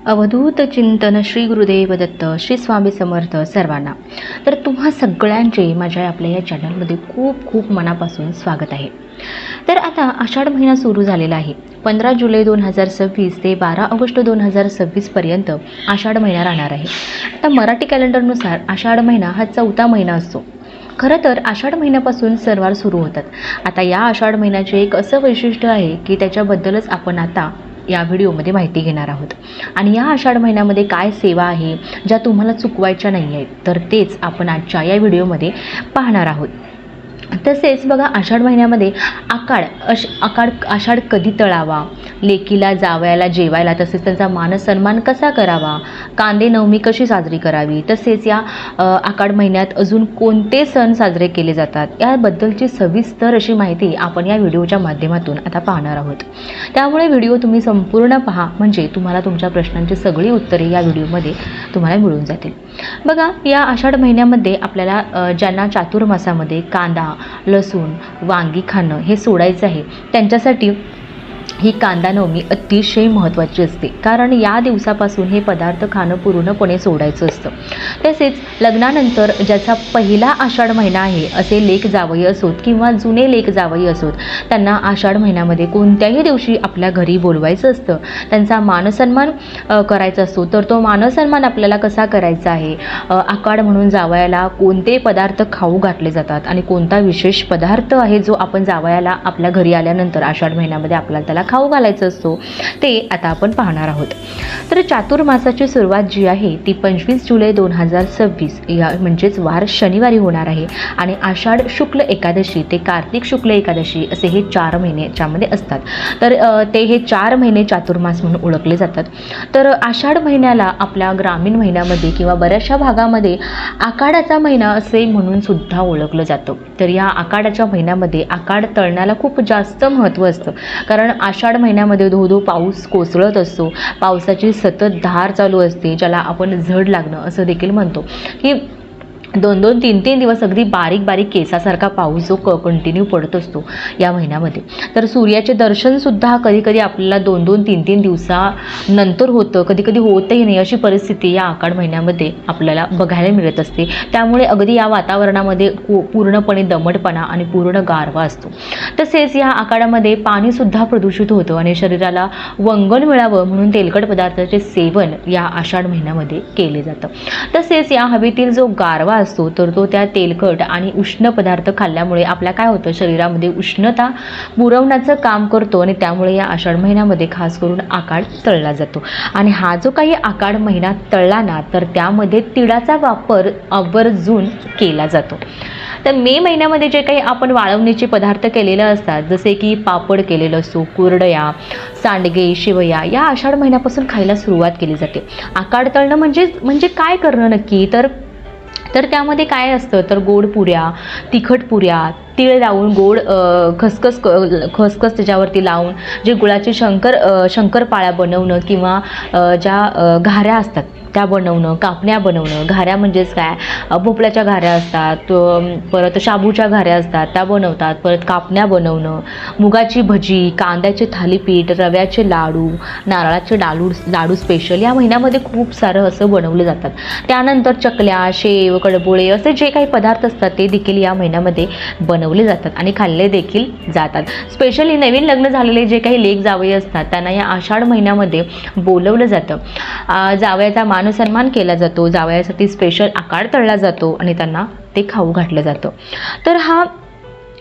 अवधूत चिंतन श्री गुरुदेव दत्त श्री स्वामी समर्थ सर्वांना. तर तुम्हा सगळ्यांचे माझ्या आपल्या या चॅनलमध्ये खूप खूप मनापासून स्वागत आहे. तर आता आषाढ महिना सुरू झालेला आहे. 15 जुलै 2026 ते 12 ऑगस्ट 2026 पर्यंत आषाढ महिना राहणार आहे. आता मराठी कॅलेंडरनुसार आषाढ महिना हा 4था महिना असतो. खरं तर आषाढ महिन्यापासून सणवार सुरू होतात. आता या आषाढ महिन्याचे एक असं वैशिष्ट्य आहे की त्याच्याबद्दलच आपण आता या व्हिडिओमध्ये माहिती घेणार आहोत. आणि या आषाढ महिन्यामध्ये काय सेवा आहे ज्या तुम्हाला चुकवायच्या नाही आहेत, तर तेच आपण आजच्या या व्हिडिओमध्ये पाहणार आहोत. तसेच बघा, आषाढ महिन्यामध्ये आषाढ कधी तळावा, लेकीला जावयाला जेवायला, तसेच त्यांचा मान सन्मान कसा करावा, कांदे नवमी कशी साजरी करावी, तसेच या आषाढ महिन्यात अजून कोणते सण साजरे केले जातात याबद्दलची सविस्तर अशी माहिती आपण या व्हिडिओच्या माध्यमातून आता पाहणार आहोत. त्यामुळे व्हिडिओ तुम्ही संपूर्ण पहा, म्हणजे तुम्हाला तुमच्या प्रश्नांची सगळी उत्तरे या व्हिडिओमध्ये तुम्हाला मिळून जातील. बघा, या आषाढ महिन्यामध्ये आपल्याला ज्यांना चातुर्मासामध्ये कांदा, लसूण, वांगी खाणं हे सोडायचं आहे, त्यांच्यासाठी ही कांदा नवमी अतिशय महत्त्वाची असते. कारण या दिवसापासून हे पदार्थ खाणं पूर्णपणे सोडायचं असतं. तसेच लग्नानंतर ज्याचा पहिला आषाढ महिना आहे असे लेक जावई असोत किंवा जुने लेक जावई असोत, त्यांना आषाढ महिन्यामध्ये कोणत्याही दिवशी आपल्या घरी बोलवायचं असतं. त्यांचा मानसन्मान करायचा असतो. तर तो मानसन्मान आपल्याला कसा करायचा आहे, आषाढ म्हणून जावयाला कोणते पदार्थ खाऊ घातले जातात आणि कोणता विशेष पदार्थ आहे जो आपण जावयाला आपल्या घरी आल्यानंतर आषाढ महिन्यामध्ये आपल्याला त्याला खाऊ घालायचं असतो, ते आता आपण पाहणार आहोत. तर चातुर्मासाची सुरुवात जी आहे ती 25 जुलै 2026 या म्हणजेच वार शनिवारी होणार आहे. आणि आषाढ शुक्ल एकादशी ते कार्तिक शुक्ल एकादशी असे हे 4 महिने याच्यामध्ये असतात. तर हे 4 महिने चातुर्मास म्हणून ओळखले जातात. तर आषाढ महिन्याला आपल्या ग्रामीण महिन्यामध्ये किंवा बऱ्याचशा भागामध्ये आषाढाचा महिना असे म्हणून सुद्धा ओळखलं जातं. तर या आषाढाच्या महिन्यामध्ये आषाढ तळण्याला खूप जास्त महत्त्व असतं. कारण आषाढ महिन्यामध्ये धो पाऊस कोसळत असतो. पावसाची सतत धार चालू असते, ज्याला आपण झड लागणं असं देखील म्हणतो. की 2-2, 3-3 दिवस अगदी बारीक बारीक केसासारखा पाऊस जो कंटिन्यू पडत असतो या महिन्यामध्ये. तर सूर्याचे दर्शनसुद्धा कधीकधी आपल्याला 2-2, 3-3 दिवसानंतर होतं, कधीकधी होतही नाही, अशी परिस्थिती या आषाढ महिन्यामध्ये आपल्याला बघायला मिळत असते. त्यामुळे अगदी या वातावरणामध्ये पूर्णपणे दमटपणा आणि पूर्ण गारवा असतो. तसेच या आषाढामध्ये पाणीसुद्धा प्रदूषित होतं आणि शरीराला वंगण मिळावं म्हणून तेलकट पदार्थाचे सेवन या आषाढ महिन्यामध्ये केले जातं. तसेच या हवेतील जो गारवा असतो तर तो त्या तेलकट आणि उष्ण पदार्थ खाल्ल्यामुळे आपल्या काय होतं, शरीरामध्ये उष्णता पुरवण्याचं काम करतो आणि त्यामुळे या आषाढ महिन्यामध्ये खास करून आषाढ तळला जातो. आणि हा जो काही आषाढ महिना तळला ना, तर त्यामध्ये तिळाचा वापर आवर्जून केला जातो. तर मे महिन्यामध्ये जे काही आपण वाळवणीचे पदार्थ केलेले असतात, जसे की पापड केलेलं असतो, कुरडया, सांडगे, शेवया, या आषाढ महिन्यापासून खायला सुरुवात केली जाते. आषाढ तळणं म्हणजे काय करणं नक्की, तर त्यामध्ये काय असतं, तर गोड पुऱ्या, तिखट पुऱ्या, तीळ लावून गोड खसखस त्याच्यावरती लावून जे गुळाचे शंकरपाळ्या बनवणं किंवा ज्या घाऱ्या असतात त्या बनवणं, कापण्या बनवणं. घाऱ्या म्हणजेच काय, भोपळ्याच्या घाऱ्या असतात, परत शाबूच्या घाऱ्या असतात त्या बनवतात, परत कापण्या बनवणं, मुगाची भजी, कांद्याचे थालीपीठ, रव्याचे लाडू, नारळाचे लाडू स्पेशल या महिन्यामध्ये खूप सारं असं बनवलं जातात. त्यानंतर चकल्या, शेव, कडबोळे असे जे काही पदार्थ असतात ते देखील या महिन्यामध्ये बनवले जातात आणि खाल्ले देखील जातात. स्पेशली नवीन लग्न झालेले जे काही लेक जावई असतात त्यांना या आषाढ महिन्यामध्ये बोलवलं जातं. जावयाचा मानसन्मान केला जातो, जावयासाठी स्पेशल आषाढ तळला जातो आणि त्यांना ते खाऊ घातलं जातं. तर हा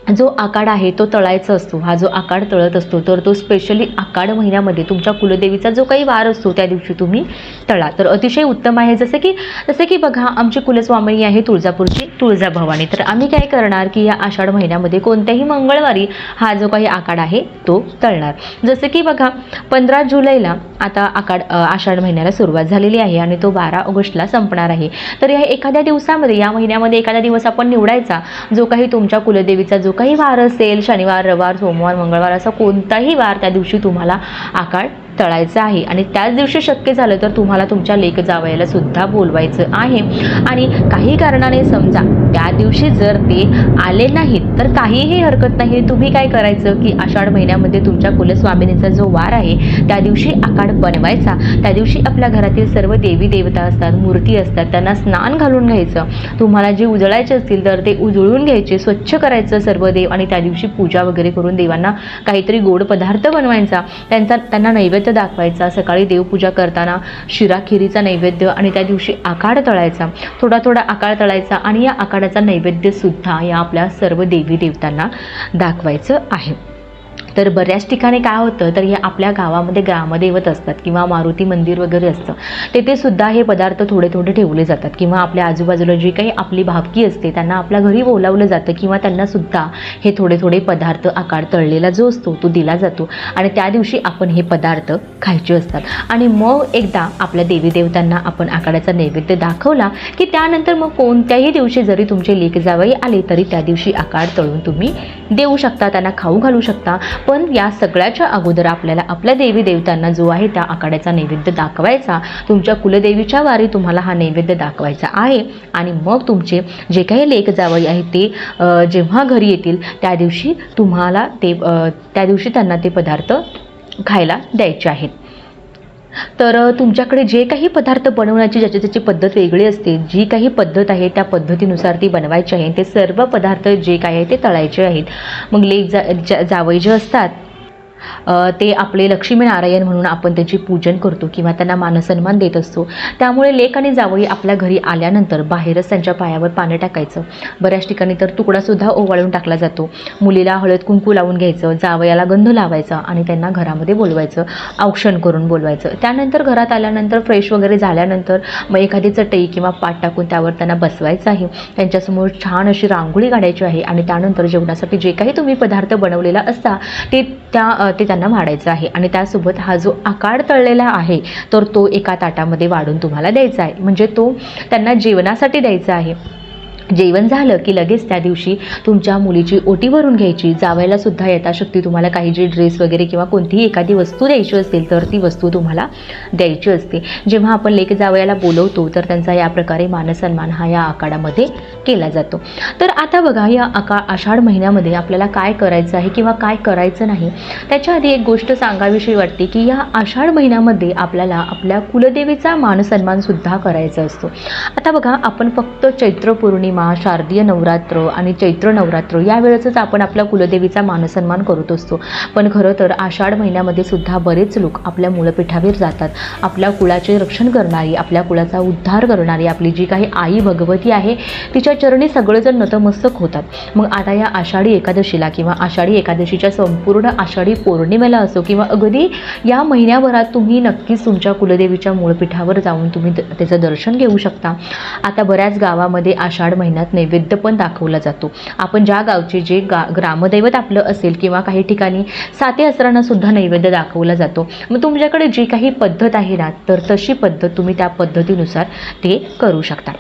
जो आषाढ आहे तो तळायचा असतो. हा जो आषाढ तळत असतो तर तो स्पेशली आषाढ महिन्यामध्ये तुमच्या कुलदेवीचा जो काही वार असतो त्या दिवशी तुम्ही तळा, तर अतिशय उत्तम आहे. जसे की बघा, आमची कुलस्वामिनी आहे तुळजापूरची तुळजाभवानी. तर आम्ही काय करणार की या आषाढ महिन्यामध्ये कोणत्याही मंगळवारी हा जो काही आषाढ आहे तो तळणार. जसे की बघा, 15 जुलैला आता आषाढ महिन्याला सुरुवात झालेली आहे आणि तो 12 ऑगस्टला संपणार आहे. तर या एखाद्या दिवसामध्ये, या महिन्यामध्ये एखादा दिवस आपण निवडायचा जो काही तुमच्या कुलदेवीचा जो काही वार असेल, शनिवार, रविवार, सोमवार, मंगळवार, असा कोणताही वार त्या दिवशी तुम्हाला आषाढ तळायचं आहे. आणि त्याच दिवशी शक्य झालं तर तुम्हाला तुमच्या लेक जावयाला सुद्धा बोलवायचं आहे. आणि काही कारणाने समजा त्या दिवशी जर ते आले नाहीत तर काहीही हरकत नाही. तुम्ही काय करायचं की आषाढ महिन्यामध्ये तुमच्या कुलस्वामिनीचा जो वार आहे त्या दिवशी आकाड बनवायचा. त्या दिवशी आपल्या घरातील सर्व देवी देवता असतात, मूर्ती असतात, त्यांना स्नान घालून घ्यायचं. तुम्हाला जे उजळायचे असतील तर ते उजळून घ्यायचे, स्वच्छ करायचं सर्व देव आणि त्या दिवशी पूजा वगैरे करून देवांना काहीतरी गोड पदार्थ बनवायचा, त्यांना नैवेद्य दाखवायचा. सकाळी देवपूजा करताना शिरा खिरीचा नैवेद्य आणि त्या दिवशी आकाड तळायचा, थोडा थोडा आकाड तळायचा आणि या आकाडाचा नैवेद्य सुद्धा या आपल्या सर्व देवी देवतांना दाखवायचं आहे. तर बऱ्याच ठिकाणी काय होतं तर या आपल्या गावामध्ये ग्रामदैवत असतात किंवा मारुती मंदिर वगैरे असतं, तेथे सुद्धा हे पदार्थ थोडे थोडे ठेवले जातात किंवा आपल्या आजूबाजूला जी काही आपली भावकी असते त्यांना आपल्या घरी बोलावलं जातं किंवा त्यांना सुद्धा हे थोडे थोडे पदार्थ आकाड तळलेला जो असतो तो दिला जातो आणि त्या दिवशी आपण हे पदार्थ खायचे असतात. आणि मग एकदा आपल्या देवी देवतांना आपण आकाडाचा नैवेद्य दाखवला की त्यानंतर मग कोणत्याही दिवशी जरी तुमचे लेक जावई आले तरी त्या दिवशी आकाड तळून तुम्ही देऊ शकता, त्यांना खाऊ घालू शकता. पण या सगळ्याच्या अगोदर आपल्याला आपल्या देवी देवतांना जो आहे त्या आकाडाचा नैवेद्य दाखवायचा. तुमच्या कुलदेवीच्या वारी तुम्हाला हा नैवेद्य दाखवायचा आहे आणि मग तुमचे जे काही लेक जावई आहेत ते जेव्हा घरी येतील त्या दिवशी तुम्हाला त्या दिवशी त्यांना ते पदार्थ खायला द्यायचे आहेत. तर तुमच्याकडे जे काही पदार्थ बनवण्याची ज्याची त्याची पद्धत वेगळी असते, जी काही पद्धत आहे त्या पद्धतीनुसार ती बनवायची आहे. ते सर्व पदार्थ जे काय आहे ते तळायचे आहेत. मग लेक जावई जे असतात ते आपले लक्ष्मीनारायण म्हणून आपण त्याची पूजन करतो किंवा त्यांना मानसन्मान देत असतो. त्यामुळे लेक आणि जावई आपल्या घरी आल्यानंतर बाहेरच त्यांच्या पायावर पाणी टाकायचं. बऱ्याच ठिकाणी तर तुकडासुद्धा ओवाळून टाकला जातो. मुलीला हळद कुंकू लावून घ्यायचं, जावयाला गंध लावायचा आणि त्यांना घरामध्ये बोलवायचं, औक्षण करून बोलवायचं. त्यानंतर घरात आल्यानंतर फ्रेश वगैरे झाल्यानंतर मग एखादी चटई किंवा पाट टाकून त्यावर त्यांना बसवायचं आहे. त्यांच्यासमोर छान अशी रांगोळी काढायची आहे आणि त्यानंतर जेवणासाठी जे काही तुम्ही पदार्थ बनवलेला असता ते त्यांना वाढायचं आहे आणि त्यासोबत हा जो आकाड तळलेला आहे तर तो एका ताटामध्ये वाढून तुम्हाला द्यायचा आहे. म्हणजे तो त्यांना जेवणासाठी द्यायचा आहे. जेवण झालं की लगेच त्या दिवशी तुमच्या मुलीची ओटी भरून घ्यायची. जावयाला सुद्धा यथाशक्ती तुम्हाला काही जे ड्रेस वगैरे किंवा कोणतीही एखादी वस्तू द्यायची असेल तर ती वस्तू तुम्हाला द्यायची असते. जेव्हा आपण लेक जावयाला बोलवतो तर त्यांचा या प्रकारे मानसन्मान हा या आकाडामध्ये केला जातो. तर आता बघा या आषाढ महिन्यामध्ये आपल्याला काय करायचं आहे किंवा काय करायचं नाही त्याच्या आधी एक गोष्ट सांगावीशी वाटते की या आषाढ महिन्यामध्ये आपल्याला आपल्या कुलदेवीचा मानसन्मान सुद्धा करायचा असतो. आता बघा आपण फक्त चैत्र पौर्णिमा, शारदीय नवरात्र आणि चैत्र नवरात्र या वेळेसच आपण आपल्या कुलदेवीचा मानसन्मान करत असतो. पण खरं तर आषाढ महिन्यामध्ये सुद्धा बरेच लोक आपल्या मूलपीठावर जातात. आपल्या कुळाचे रक्षण करणारी, आपल्या कुळाचा उद्धार करणारी आपली जी काही आई भगवती आहे तिच्या चरणी सगळेजण नतमस्तक होतात. मग आता या आषाढी एकादशीला किंवा आषाढी एकादशीच्या संपूर्ण आषाढी पौर्णिमेला असो किंवा अगदी या महिन्याभरात तुम्ही नक्कीच तुमच्या कुलदेवीच्या मूळपीठावर जाऊन तुम्ही त्याचं दर्शन घेऊ शकता. आता बऱ्याच गावामध्ये आषाढ महिन्यात नैवेद्य पण दाखवला जातो. आपण ज्या गावचे जे ग्रामदैवत आपलं असेल किंवा काही ठिकाणी साती असरांना सुद्धा नैवेद्य दाखवला जातो. मग तुमच्याकडे जी काही पद्धत आहे ना तर तशी पद्धत तुम्ही त्या पद्धतीनुसार ते करू शकता.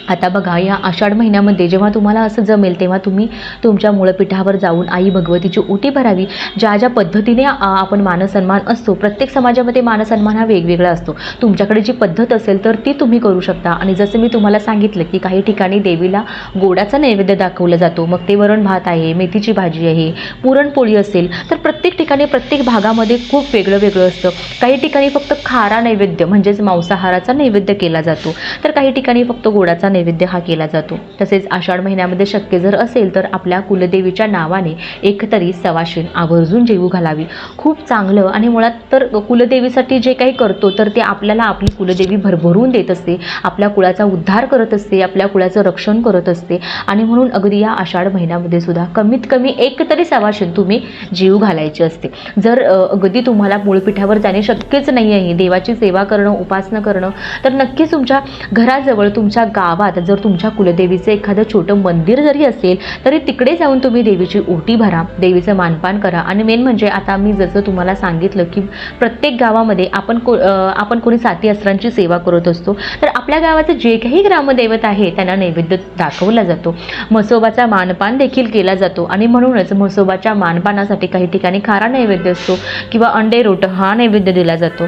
आता बघा या आषाढ महिन्यामध्ये जेव्हा तुम्हाला असं जमेल तेव्हा तुम्ही तुमच्या मूळपीठावर जाऊन आई भगवतीची ओटी भरावी. ज्या ज्या पद्धतीने आपण मानसन्मान असतो, प्रत्येक समाजामध्ये मानसन्मान हा वेगवेगळा असतो. तुमच्याकडे जी पद्धत असेल तर ती तुम्ही करू शकता. आणि जसं मी तुम्हाला सांगितलं की काही ठिकाणी देवीला गोडाचा नैवेद्य दाखवला जातो. मग ते वरण भात आहे, मेथीची भाजी आहे, पुरणपोळी असेल तर प्रत्येक ठिकाणी प्रत्येक भागामध्ये खूप वेगळं वेगळं असतं. काही ठिकाणी फक्त खारा नैवेद्य म्हणजेच मांसाहाराचा नैवेद्य केला जातो तर काही ठिकाणी फक्त गोडाचा नैवेद्य हा केला जातो. तसेच आषाढ महिन्यामध्ये शक्य जर असेल तर आपल्या कुलदेवीच्या नावाने एकतरी सवाशीण आवर्जून जेवू घालावी. खूप चांगलं. आणि मुळात तर कुलदेवीसाठी जे काही करतो तर ते आपल्याला आपली कुलदेवी भरभरून देत असते, आपल्या कुळाचा उद्धार करत असते, आपल्या कुळाचं रक्षण करत असते. आणि म्हणून अगदी या आषाढ महिन्यामध्ये सुद्धा कमीत कमी एकतरी सवाशीण तुम्ही जीव घालायची असते. जर अगदी तुम्हाला मूळपीठावर जाणे शक्यच नाही आहे, देवाची सेवा करणं, उपासना करणं, तर नक्कीच तुमच्या घराजवळ तुमच्या गावात जर तुमच्या कुलदेवीचं एखादं छोटं मंदिर जरी असेल तरी तिकडे जाऊन तुम्ही देवीची ओटी भरा, देवीचं मानपान करा. आणि मेन म्हणजे आता मी जसं तुम्हाला सांगितलं की प्रत्येक गावामध्ये आपण कोणी साती असरांची सेवा करत असतो तर आपल्या गावाचं जे काही ग्रामदैवत आहे त्यांना नैवेद्य दाखवला जातो. म्हसोबाचा मानपान देखील केला जातो आणि म्हणूनच म्हसोबाच्या मानपानासाठी काही ठिकाणी खारा नैवेद्य असतो किंवा अंडे रोट हा नैवेद्य दिला जातो.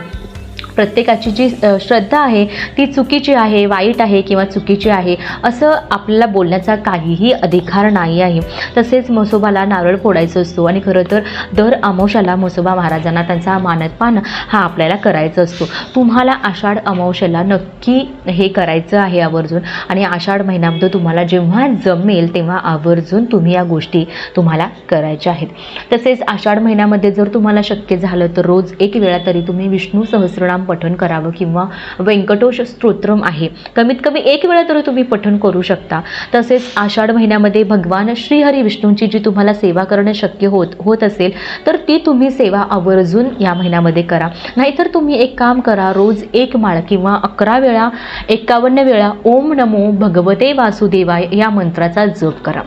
प्रत्येकाची जी श्रद्धा आहे ती चुकीची आहे, वाईट आहे किंवा चुकीची आहे असं आपल्याला बोलण्याचा काहीही अधिकार नाही आहे. तसेच म्हसोबाला नारळ फोडायचं असतो आणि खरं तर दर अमावस्याला म्हसोबा महाराजांना त्यांचा मानपान हा आपल्याला करायचा असतो. तुम्हाला आषाढ अमावस्याला नक्की हे करायचं आहे आवर्जून, आणि आषाढ महिन्यामध्ये तुम्हाला जेव्हा जमेल तेव्हा आवर्जून तुम्ही या गोष्टी तुम्हाला करायच्या आहेत. तसेच आषाढ महिन्यामध्ये जर तुम्हाला शक्य झालं तर रोज एक वेळा तरी तुम्ही विष्णू सहस्रनाम पठण करावं किंवा व्यंकटोष स्तोत्रम आहे कमीत कमी एक वेळा तरी तुम्ही पठण करू शकता. तसेच आषाढ महिन्यामध्ये भगवान श्रीहरी विष्णूंची जी तुम्हाला सेवा करणं शक्य होत असेल तर ती तुम्ही सेवा आवर्जून या महिन्यामध्ये करा. नाहीतर तुम्ही एक काम करा, रोज एक माळ किंवा 11 वेळा 51 वेळा ओम नमो भगवते वासुदेवाय या मंत्राचा जप करा.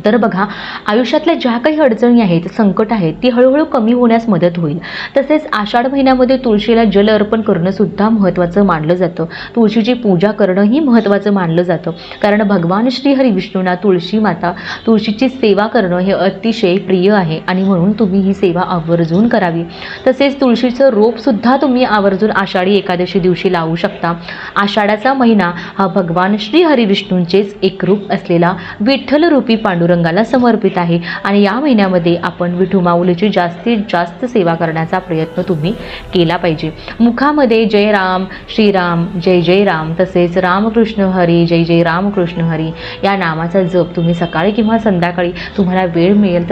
तर बघा, आयुष्यातल्या ज्या काही अडचणी आहेत, संकट आहेत, ती हळूहळू कमी होण्यास मदत होईल. तसेच आषाढ महिन्यामध्ये तुळशीला जल अर्पण करणं सुद्धा महत्त्वाचं मानलं जातं. तुळशीची पूजा करणंही महत्त्वाचं मानलं जातं, कारण भगवान श्रीहरी विष्णूंना तुळशीची सेवा करणं हे अतिशय प्रिय आहे आणि म्हणून तुम्ही ही सेवा आवर्जून करावी. तसेच तुळशीचं रोपसुद्धा तुम्ही आवर्जून आषाढी एकादशी दिवशी लावू शकता. आषाढाचा महिना हा भगवान श्रीहरी विष्णूंचेच एक रूप असलेला विठ्ठल रूपी पांडुरंगाला समर्पित आहे आणि या महिन्यामध्ये आपण विठू माऊलीची जास्तीत जास्त सेवा करण्याचा प्रयत्न तुम्ही केला पाहिजे. मुखामध्ये जय राम श्रीराम जय जय राम तसेच रामकृष्ण हरी जय जय रामकृष्ण हरी या नामाचा जप तुम्ही सकाळी किंवा संध्याकाळी तुम्हाला वेळ मिळेल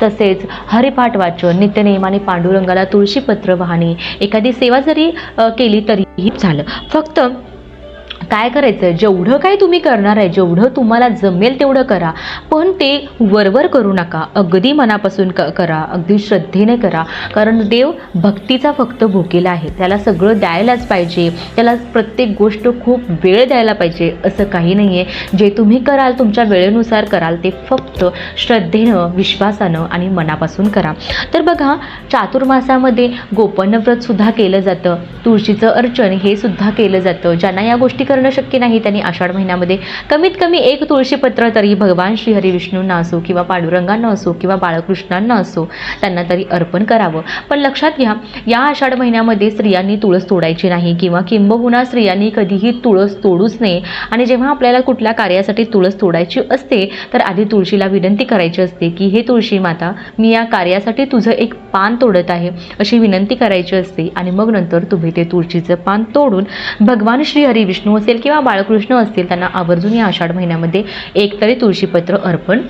तसेच हरिपाठ वाचन, नित्यनेमाने पांडुरंगाला तुळशीपत्र वाहणे, एखादी सेवा जरी केली तरीही झालं. फक्त काय करायचं, जेवढं काय तुम्ही करणार आहे, जेवढं तुम्हाला जमेल तेवढं करा, पण ते वरवर करू नका. अगदी मनापासून करा, अगदी श्रद्धेने करा, कारण देव भक्तीचा फक्त भुकेला आहे. त्याला सगळं द्यायलाच पाहिजे, त्याला प्रत्येक गोष्ट खूप वेळ द्यायला पाहिजे असं काही नाही आहे. जे तुम्ही कराल तुमच्या वेळेनुसार कराल ते फक्त श्रद्धेनं, विश्वासानं आणि मनापासून करा. तर बघा, चातुर्मासामध्ये गोपनव्रतसुद्धा केलं जातं, तुळशीचं अर्चन हे सुद्धा केलं जातं. ज्यांना या गोष्टी करणं शक्य नाही त्यांनी आषाढ महिन्यामध्ये कमीत कमी एक तुळशीपत्र तरी भगवान श्रीहरी विष्णूंना असो किंवा पांडुरंगांना असो किंवा बाळकृष्णांना असो त्यांना तरी अर्पण करावं. पण लक्षात घ्या, या आषाढ महिन्यामध्ये स्त्रियांनी तुळस तोडायची नाही किंवा किंबहुना स्त्रियांनी कधीही तुळस तोडूच नये. आणि जेव्हा आपल्याला कुठल्या कार्यासाठी तुळस तोडायची असते तर आधी तुळशीला विनंती करायची असते की हे तुळशी माता, मी या कार्यासाठी तुझं एक पान तोडत आहे अशी विनंती करायची असते आणि मग नंतर तुम्ही ते तुळशीचं पान तोडून भगवान श्रीहरी विष्णू असेल किंवा बाळकृष्ण असतील त्यांना आवर्जून या आषाढ महिन्यामध्ये एक तरी तुळशीपत्र अर्पण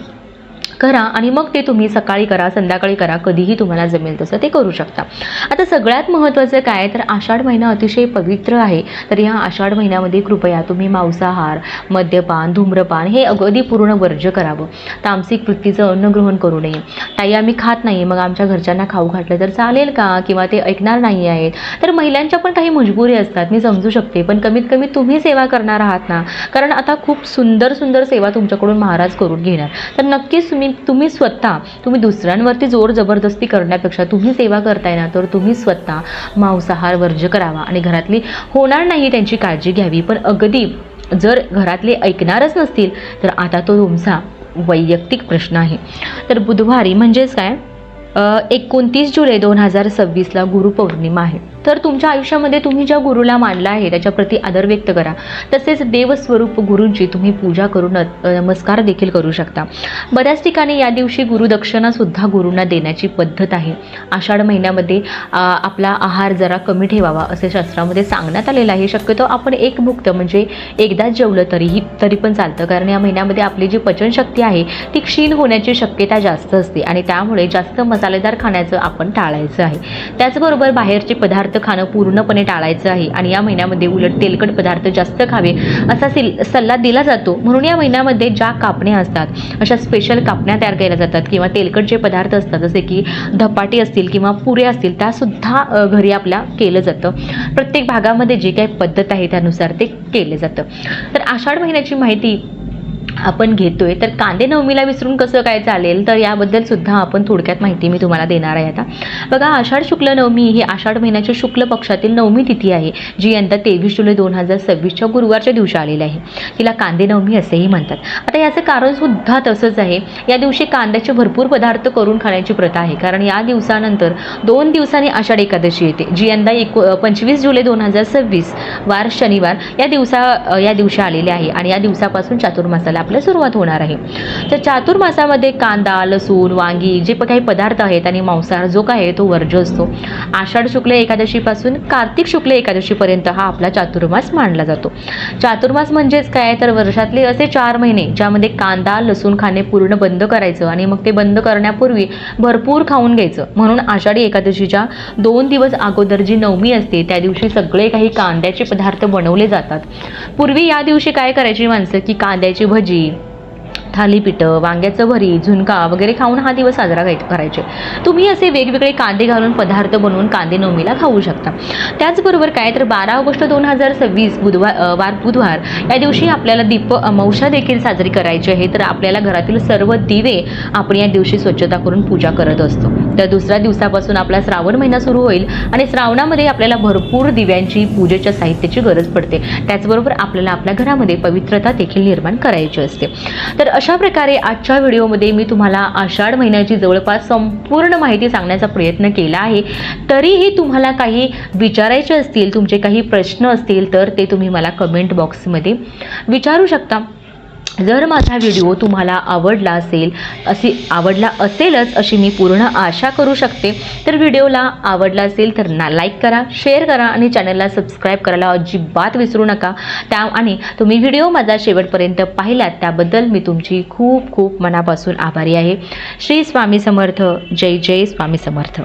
करा आणि मग ते तुम्ही सकाळी करा, संध्याकाळी करा, कधीही तुम्हाला जमेल तसं ते करू शकता. आता सगळ्यात महत्त्वाचं काय तर आषाढ महिना अतिशय पवित्र आहे. तर या आषाढ महिन्यामध्ये कृपया तुम्ही मांसाहार, मद्यपान, धूम्रपान हे अगदी पूर्ण वर्ज्य करावं. तामसिक वृत्तीचं अन्न ग्रहण करू नये. ताई आम्ही खात नाही, मग आमच्या घरच्यांना खाऊ घातलं तर चालेल का, किंवा ते ऐकणार नाही आहेत. तर महिलांच्या पण काही मजबुरी असतात, मी समजू शकते, पण कमीत कमी तुम्ही सेवा करणार आहात ना, कारण आता खूप सुंदर सुंदर सेवा तुमच्याकडून महाराज करून घेणार. तर नक्कीच तुम्ही स्वतः दुसऱ्यांवरती जोर जबरदस्ती करण्यापेक्षा तुम्ही सेवा करताय ना, तर तुम्ही स्वतः मांसाहार वर्ज्य करावा आणि घरातली होणार नाही त्यांची काळजी घ्यावी. पण अगदी जर घरातले ऐकणारच नसतील तर आता तो तुमचा वैयक्तिक प्रश्न आहे. तर बुधवारी म्हणजेच काय 29 जुलै 2026ला गुरुपौर्णिमा आहे. तर तुमच्या आयुष्यामध्ये तुम्ही ज्या गुरुला मानला आहे त्याच्याप्रती आदर व्यक्त करा. तसेच देवस्वरूप गुरूंची तुम्ही पूजा करून नमस्कार देखील करू शकता. बऱ्याच ठिकाणी या दिवशी गुरुदक्षिणासुद्धा गुरूंना देण्याची पद्धत आहे. आषाढ महिन्यामध्ये आपला आहार जरा कमी ठेवावा असे शास्त्रामध्ये सांगण्यात आलेलं आहे. शक्यतो आपण एक भुक्त म्हणजे एकदाच जेवलं तरी पण चालतं, कारण या महिन्यामध्ये आपली जी पचनशक्ती आहे ती क्षीण होण्याची शक्यता जास्त असते आणि त्यामुळे जास्त मसालेदार खाण्याचं आपण टाळायचं आहे. त्याचबरोबर बाहेरचे पदार्थ खाणं पूर्णपणे टाळायचं आहे आणि या महिन्यामध्ये उलट तेलकट पदार्थ जास्त खावे असा सल्ला दिला जातो. म्हणून या महिन्यामध्ये ज्या कापण्या असतात अशा स्पेशल कापण्या तयार केल्या जातात किंवा तेलकट जे पदार्थ असतात जसे की धपाटी असतील किंवा पुऱ्या असतील त्यासुद्धा घरी आपल्या केलं जातं. प्रत्येक भागामध्ये जे काही पद्धत आहे त्यानुसार ते केलं जातं. तर आषाढ महिन्याची माहिती आपण घेतोय, तर कांदे नवमीला विसरून कसं काय चालेल, तर याबद्दल सुद्धा आपण थोडक्यात माहिती मी तुम्हाला देणार आहे. आता बघा, आषाढ शुक्ल नवमी ही आषाढ महिन्याच्या शुक्ल पक्षातील नवमी तिथी आहे, जी यंदा 23 जुलै 2026च्या गुरुवारच्या दिवशी आलेली आहे. तिला कांदे नवमी असेही म्हणतात. आता याचं कारण सुद्धा तसंच आहे. या दिवशी कांद्याचे भरपूर पदार्थ करून खाण्याची प्रथा आहे, कारण या दिवसानंतर 2 दिवसांनी आषाढ एकादशी येते, जी यंदा 25 जुलै 2026 वार शनिवार या दिवशी आलेली आहे. आणि या दिवसापासून चातुर्मासाला आपल्या सुरुवात होणार आहे. तर चातुर्मासामध्ये कांदा, लसूण, वांगी जे काही पदार्थ आहेत आणि मांसाहार जो काय आहे तो वर्ज्य असतो. आषाढ शुक्ल एकादशीपासून कार्तिक शुक्ल एकादशीपर्यंत हा आपला चातुर्मास मानला जातो. चातुर्मास म्हणजेच काय, तर वर्षातले असे 4 महिने ज्यामध्ये कांदा, लसूण खाणे पूर्ण बंद करायचं आणि मग ते बंद करण्यापूर्वी भरपूर खाऊन घ्यायचं. म्हणून आषाढी एकादशीच्या 2 दिवस अगोदर जी नवमी असते त्या दिवशी सगळे काही कांद्याचे पदार्थ बनवले जातात. पूर्वी या दिवशी काय करायची माणसं की कांद्याची भजी, थालीपीठं, वांग्याचं भरीत, झुणका वगैरे खाऊन हा दिवस साजरा करायचे. तुम्ही असे वेगवेगळे कांदे घालून पदार्थ बनवून कांदे नवमीला खाऊ शकता. त्याचबरोबर काय, तर 12 ऑगस्ट 2026 बुधवार या दिवशी आपल्याला दीप अमावस्या देखील साजरी करायची आहे. तर आपल्याला घरातील सर्व दिवे आपण या दिवशी स्वच्छता करून पूजा करत असतो. तर दुसऱ्या दिवसापासून आपला श्रावण महिना सुरू होईल आणि श्रावणामध्ये आपल्याला भरपूर दिव्यांची, पूजेच्या साहित्याची गरज पडते. त्याचबरोबर आपल्याला आपल्या घरामध्ये पवित्रता देखील निर्माण करायची असते. तर अशा प्रकारे आजच्या व्हिडिओमध्ये मी तुम्हाला आषाढ महिन्याची जवळपास संपूर्ण माहिती सांगण्याचा प्रयत्न केला आहे. तरीही तुम्हाला काही विचारायचे असतील, तुमचे काही प्रश्न असतील तर ते तुम्ही मला कमेंट बॉक्समध्ये विचारू शकता. जर माझा व्हिडिओ तुम्हाला आवडला असेलच अशी मी पूर्ण आशा करू शकते. तर व्हिडिओला आवडला असेल तर लाईक करा, शेअर करा आणि चॅनलला सबस्क्राईब करायला अजिबात विसरू नका. आणि तुम्ही व्हिडिओ माझा शेवटपर्यंत पाहिलात त्याबद्दल मी तुमची खूप खूप मनापासून आभारी आहे. श्री स्वामी समर्थ. जय जय स्वामी समर्थ.